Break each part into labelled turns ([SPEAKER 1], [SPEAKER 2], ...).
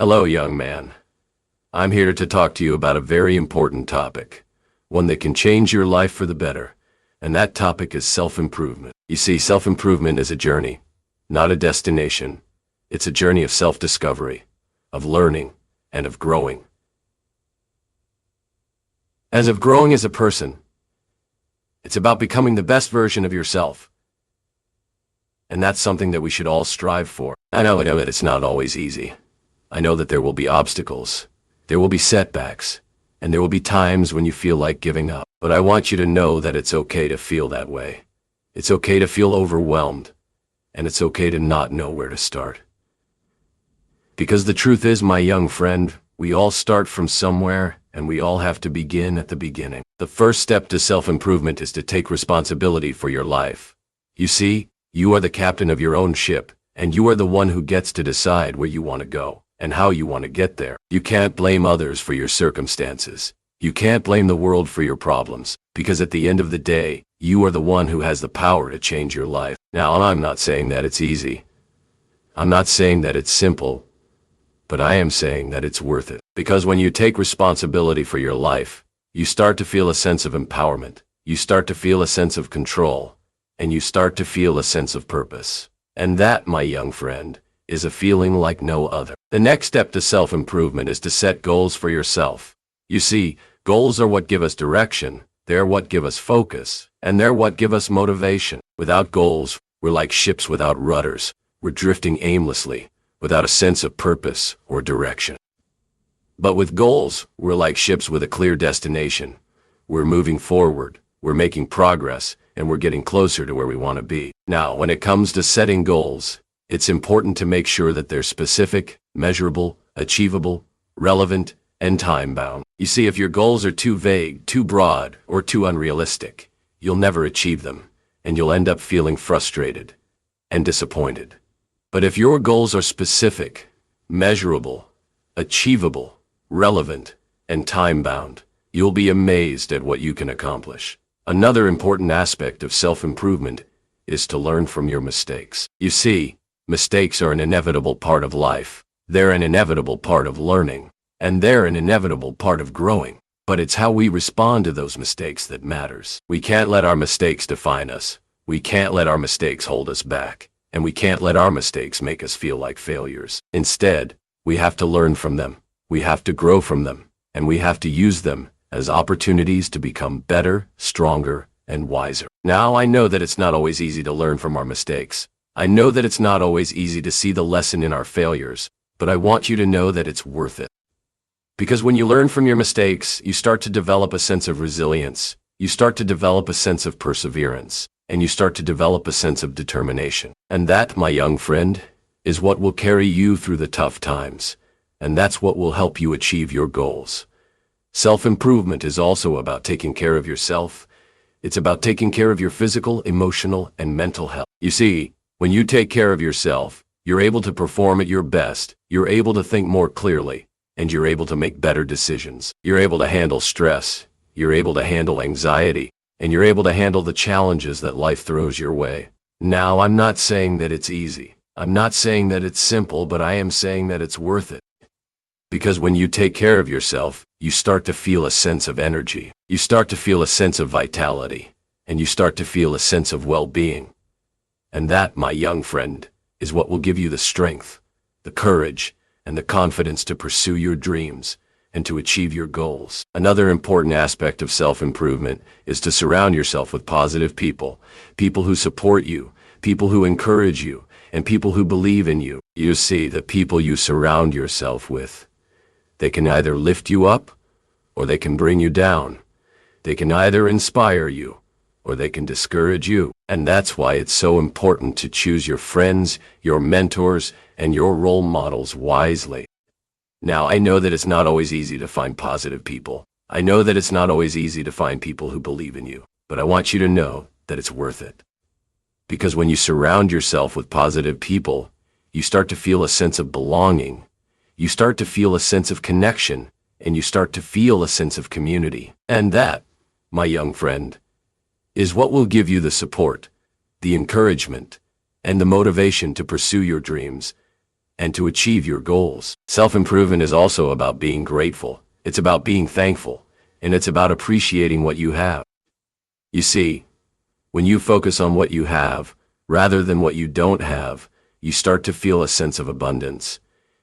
[SPEAKER 1] Hello, young man. I'm here to talk to you about a very important topic, one that can change your life for the better, and that topic is self-improvement. You see, self-improvement is a journey, not a destination. It's a journey of self-discovery, of learning, and of growing. As of growing as a person, it's about becoming the best version of yourself. And that's something that we should all strive for. I know that it's not always easy. I know that there will be obstacles, there will be setbacks, and there will be times when you feel like giving up. But I want you to know that it's okay to feel that way. It's okay to feel overwhelmed, and it's okay to not know where to start. Because the truth is, my young friend, we all start from somewhere, and we all have to begin at the beginning. The first step to self-improvement is to take responsibility for your life. You see, you are the captain of your own ship, and you are the one who gets to decide where you want to go and how you want to get there. You can't blame others for your circumstances. You can't blame the world for your problems, because at the end of the day, you are the one who has the power to change your life. Now, I'm not saying that it's easy. I'm not saying that it's simple, but I am saying that it's worth it. Because when you take responsibility for your life, you start to feel a sense of empowerment. You start to feel a sense of control, and you start to feel a sense of purpose. And that, my young friend, is a feeling like no other. The next step to self-improvement is to set goals for yourself. You see, goals are what give us direction, they're what give us focus, and they're what give us motivation. Without goals, we're like ships without rudders. We're drifting aimlessly, without a sense of purpose or direction. But with goals, we're like ships with a clear destination. We're moving forward, we're making progress, and we're getting closer to where we want to be. Now, when it comes to setting goals, it's important to make sure that they're specific, measurable, achievable, relevant, and time-bound. You see, if your goals are too vague, too broad, or too unrealistic, you'll never achieve them, and you'll end up feeling frustrated and disappointed. But if your goals are specific, measurable, achievable, relevant, and time-bound, you'll be amazed at what you can accomplish. Another important aspect of self-improvement is to learn from your mistakes. You see, mistakes are an inevitable part of life. They're an inevitable part of learning, and they're an inevitable part of growing. But it's how we respond to those mistakes that matters. We can't let our mistakes define us. We can't let our mistakes hold us back, and we can't let our mistakes make us feel like failures. Instead, we have to learn from them. We have to grow from them, and we have to use them as opportunities to become better, stronger, and wiser. Now, I know that it's not always easy to learn from our mistakes. I know that it's not always easy to see the lesson in our failures, but I want you to know that it's worth it. Because when you learn from your mistakes, you start to develop a sense of resilience, you start to develop a sense of perseverance, and you start to develop a sense of determination. And that, my young friend, is what will carry you through the tough times, and that's what will help you achieve your goals. Self-improvement is also about taking care of yourself. It's about taking care of your physical, emotional, and mental health. You see, when you take care of yourself, you're able to perform at your best, you're able to think more clearly, and you're able to make better decisions. You're able to handle stress, you're able to handle anxiety, and you're able to handle the challenges that life throws your way. Now, I'm not saying that it's easy. I'm not saying that it's simple, but I am saying that it's worth it. Because when you take care of yourself, you start to feel a sense of energy. You start to feel a sense of vitality, and you start to feel a sense of well-being. And that, my young friend, is what will give you the strength, the courage, and the confidence to pursue your dreams and to achieve your goals. Another important aspect of self-improvement is to surround yourself with positive people, people who support you, people who encourage you, and people who believe in you. You see, the people you surround yourself with, they can either lift you up or they can bring you down. They can either inspire you or they can discourage you. And that's why it's so important to choose your friends, your mentors, and your role models wisely. Now, I know that it's not always easy to find positive people. I know that it's not always easy to find people who believe in you, but I want you to know that it's worth it. Because when you surround yourself with positive people, you start to feel a sense of belonging. You start to feel a sense of connection, and you start to feel a sense of community. And that, my young friend, is what will give you the support, the encouragement, and the motivation to pursue your dreams and to achieve your goals. Self-improvement is also about being grateful. It's about being thankful, and it's about appreciating what you have. You see, when you focus on what you have, rather than what you don't have, you start to feel a sense of abundance.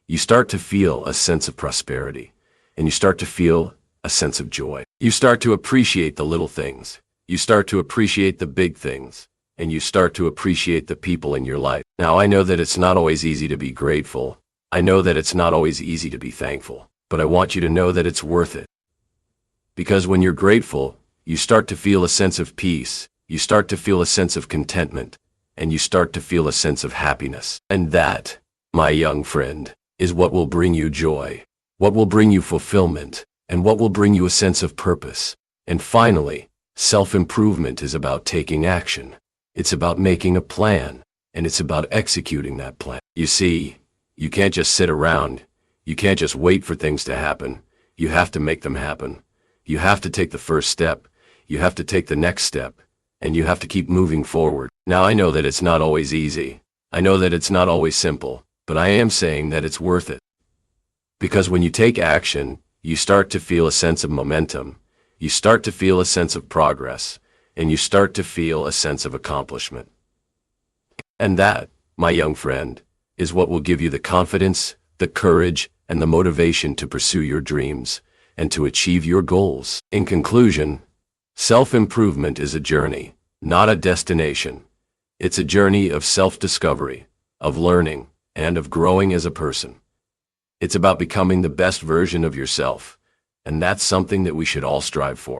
[SPEAKER 1] You start to feel a sense of prosperity, and you start to feel a sense of joy. You start to appreciate the little things. You start to appreciate the big things, and you start to appreciate the people in your life. Now, I know that it's not always easy to be grateful. I know that it's not always easy to be thankful, but I want you to know that it's worth it. Because when you're grateful, you start to feel a sense of peace. You start to feel a sense of contentment, and you start to feel a sense of happiness. And that, my young friend, is what will bring you joy, what will bring you fulfillment, and what will bring you a sense of purpose. And finally, self-improvement is about taking action. It's about making a plan, and it's about executing that plan. You see, you can't just sit around. You can't just wait for things to happen. You have to make them happen. You have to take the first step. You have to take the next step, and you have to keep moving forward. Now, I know that it's not always easy. I know that it's not always simple, but I am saying that it's worth it. Because when you take action, you start to feel a sense of momentum. You start to feel a sense of progress, and you start to feel a sense of accomplishment. And that, my young friend, is what will give you the confidence, the courage, and the motivation to pursue your dreams and to achieve your goals. In conclusion, self-improvement is a journey, not a destination. It's a journey of self-discovery, of learning, and of growing as a person. It's about becoming the best version of yourself, and that's something that we should all strive for.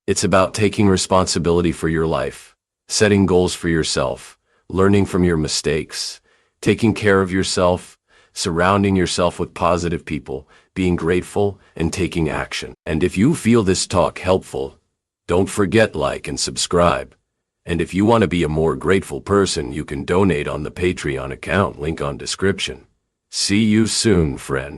[SPEAKER 1] It's about taking responsibility for your life, setting goals for yourself, learning from your mistakes, taking care of yourself, surrounding yourself with positive people, being grateful, and taking action. And if you feel this talk helpful, don't forget like and subscribe. And if you want to be a more grateful person, you can donate on the Patreon account, link on description. See you soon, friend.